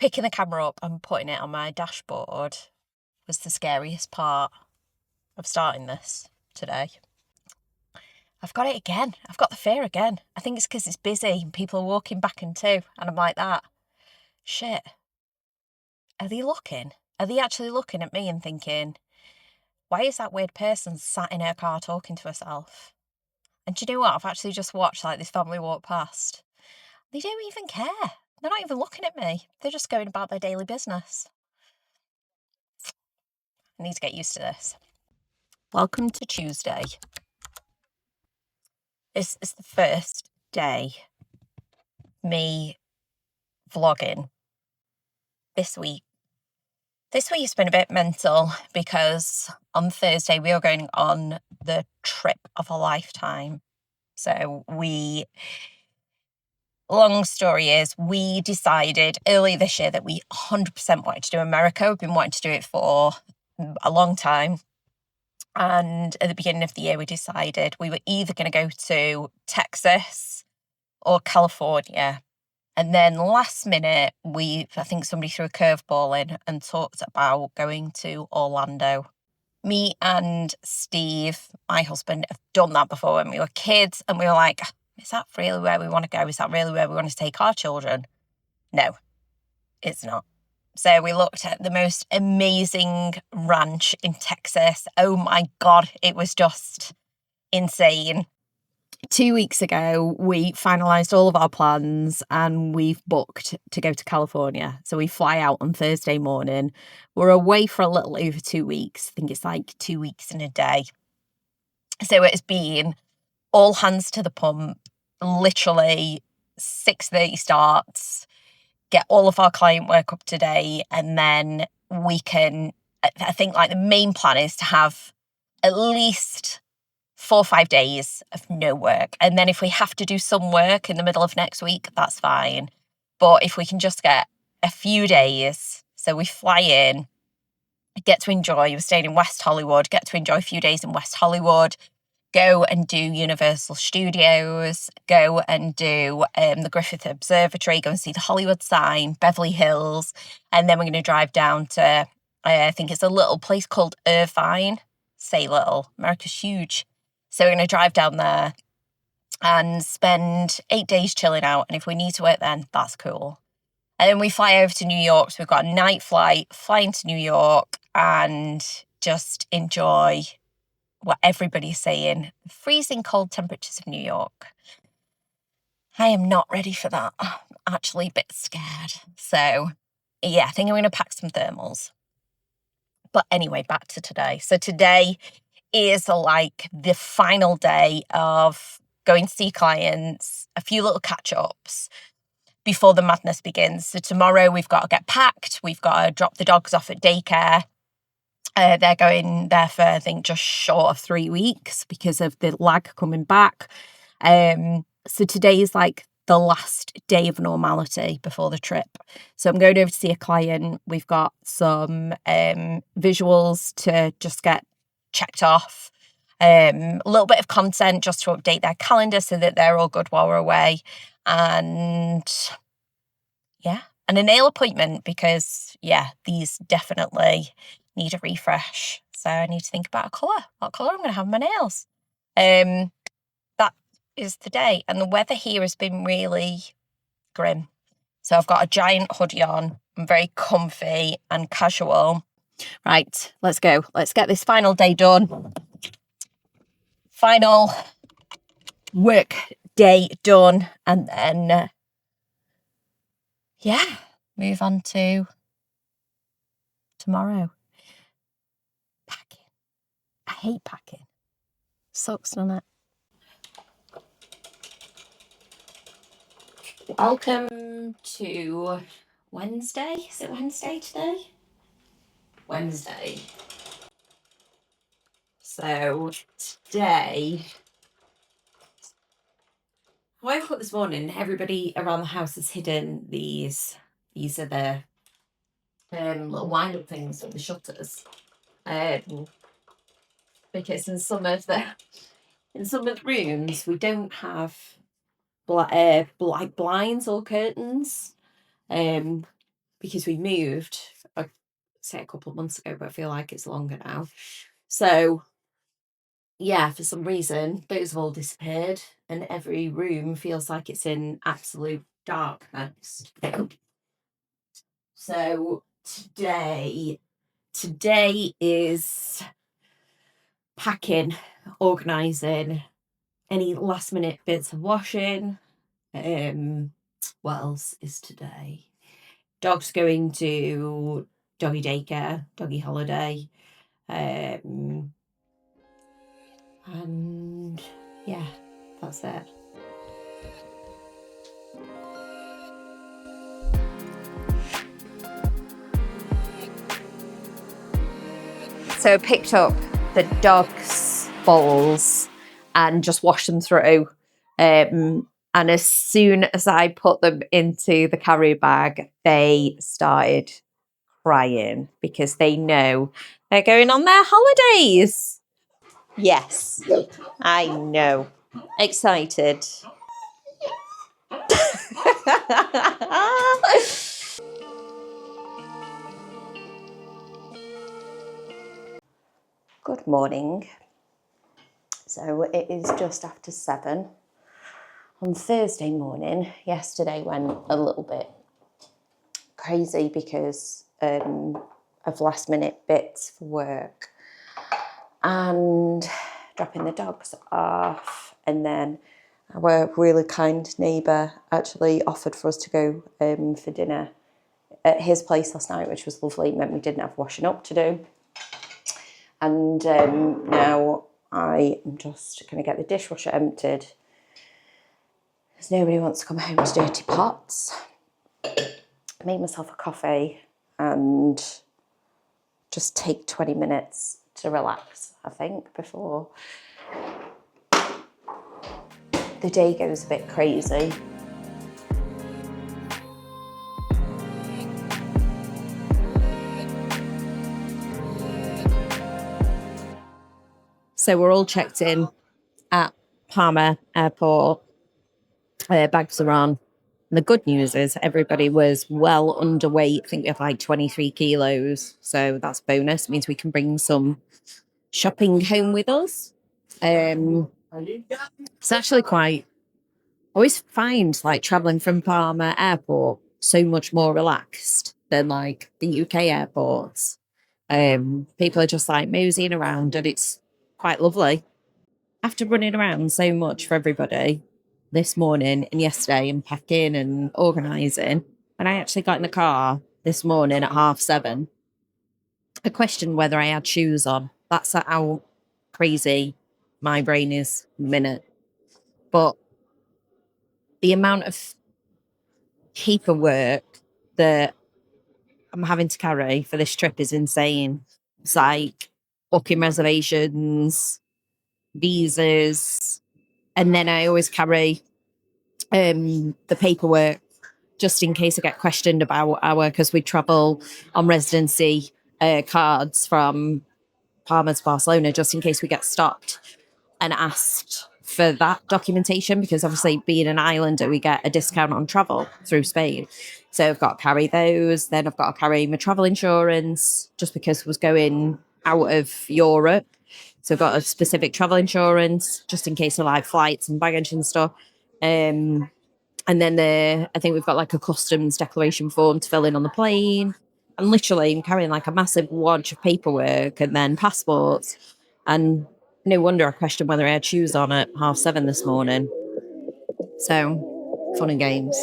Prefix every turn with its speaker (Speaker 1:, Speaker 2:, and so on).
Speaker 1: picking the camera up and putting it on my dashboard was the scariest part of starting this today. I've got it again. I've got the fear again. I think it's because it's busy and people are walking back and two, and I'm like that. Shit. Are they looking? Are they actually looking at me and thinking, why is that weird person sat in her car talking to herself? And do you know what? I've actually just watched this family walk past. They don't even care. They're not even looking at me. They're just going about their daily business. I need to get used to this. Welcome to Tuesday. This is the first day me vlogging this week. This week's been a bit mental because on Thursday we are going on the trip of a lifetime. So long story is, we decided early this year that we 100% wanted to do America. We've been wanting to do it for a long time. And at the beginning of the year, we decided we were either going to go to Texas or California. And then last minute, I think somebody threw a curveball in and talked about going to Orlando. Me and Steve, my husband, have done that before when we were kids. And we were like, is that really where we want to go? Is that really where we want to take our children? No, it's not. So we looked at the most amazing ranch in Texas. Oh my God, it was just insane. 2 weeks ago, we finalised all of our plans and we've booked to go to California. So we fly out on Thursday morning. We're away for a little over 2 weeks. I think it's like 2 weeks and a day. So it's been all hands to the pump, literally 6:30 starts, get all of our client work up to date, and then we can, I think the main plan is to have at least 4 or 5 days of no work. And then if we have to do some work in the middle of next week, that's fine. But if we can just get a few days, so we fly in, get to enjoy, we're staying in West Hollywood, get to enjoy a few days in West Hollywood, go and do Universal Studios, go and do the Griffith Observatory, go and see the Hollywood sign, Beverly Hills, and then we're going to drive down to, I think it's a little place called Irvine. Say little, America's huge. So we're going to drive down there and spend 8 days chilling out, and if we need to work then, that's cool. And then we fly over to New York, so we've got a night flight, flying to New York, and just enjoy what everybody's saying, the freezing cold temperatures of New York. I am not ready for that. I'm actually a bit scared. So yeah, I think I'm going to pack some thermals. But anyway, back to today. So today is the final day of going to see clients, a few little catch-ups before the madness begins. So tomorrow we've got to get packed. We've got to drop the dogs off at daycare. They're going there for, I think, just short of 3 weeks because of the lag coming back. So today is the last day of normality before the trip. So I'm going over to see a client. We've got some visuals to just get checked off. A little bit of content just to update their calendar so that they're all good while we're away. And yeah, and a nail appointment because, these definitely need a refresh. So I need to think about a colour. What colour I'm going to have my nails. That is the day. And the weather here has been really grim. So I've got a giant hoodie on. I'm very comfy and casual. Right, let's go. Let's get this final day done. Final work day done. And then, move on to tomorrow. Packing. I hate packing. Sucks, doesn't it? Welcome to Wednesday. Is it Wednesday today? Wednesday. So today, I woke up this morning, everybody around the house has hidden these. These are the little wind-up things with the shutters. Because in some of the rooms we don't have blinds or curtains. because we moved, I'd say a couple of months ago, but I feel like it's longer now. So yeah, for some reason, those have all disappeared and every room feels like it's in absolute darkness. So today is packing, organising, any last minute bits of washing. What else is today? Dog's going to doggy daycare, doggy holiday. And yeah, that's it. So I picked up the dog's bowls and just washed them through. And as soon as I put them into the carry bag, they started crying because they know they're going on their holidays. Yes, I know. Excited. Good morning. So it is just after 7 on Thursday morning. Yesterday went a little bit crazy because of last minute bits for work and dropping the dogs off, and then our really kind neighbour actually offered for us to go for dinner at his place last night, which was lovely. It meant we didn't have washing up to do. And now I am just going to get the dishwasher emptied because nobody wants to come home to dirty pots. I made myself a coffee and just take 20 minutes to relax, I think, before the day goes a bit crazy. So we're all checked in at Palma Airport. Bags are on. And the good news is everybody was well underweight. I think we have like 23 kilos. So that's a bonus. It means we can bring some shopping home with us. It's actually quite... I always find like traveling from Palma Airport so much more relaxed than like the UK airports. People are just like moseying around and it's quite lovely. After running around so much for everybody this morning and yesterday and packing and organising, when I actually got in the car this morning at 7:30, I questioned whether I had shoes on. That's how crazy my brain is in a minute. But the amount of paperwork that I'm having to carry for this trip is insane. It's like booking reservations, visas, and then I always carry the paperwork just in case I get questioned about because we travel on residency cards from Palma to Barcelona, just in case we get stopped and asked for that documentation, because obviously being an islander, we get a discount on travel through Spain. So I've got to carry those. Then I've got to carry my travel insurance just because I was going out of Europe. So I've got a specific travel insurance just in case of like flights and baggage and stuff. And then I think we've got like a customs declaration form to fill in on the plane. And literally I'm carrying like a massive wad of paperwork and then passports. And no wonder I questioned whether I had shoes on at 7:30 this morning. So, fun and games.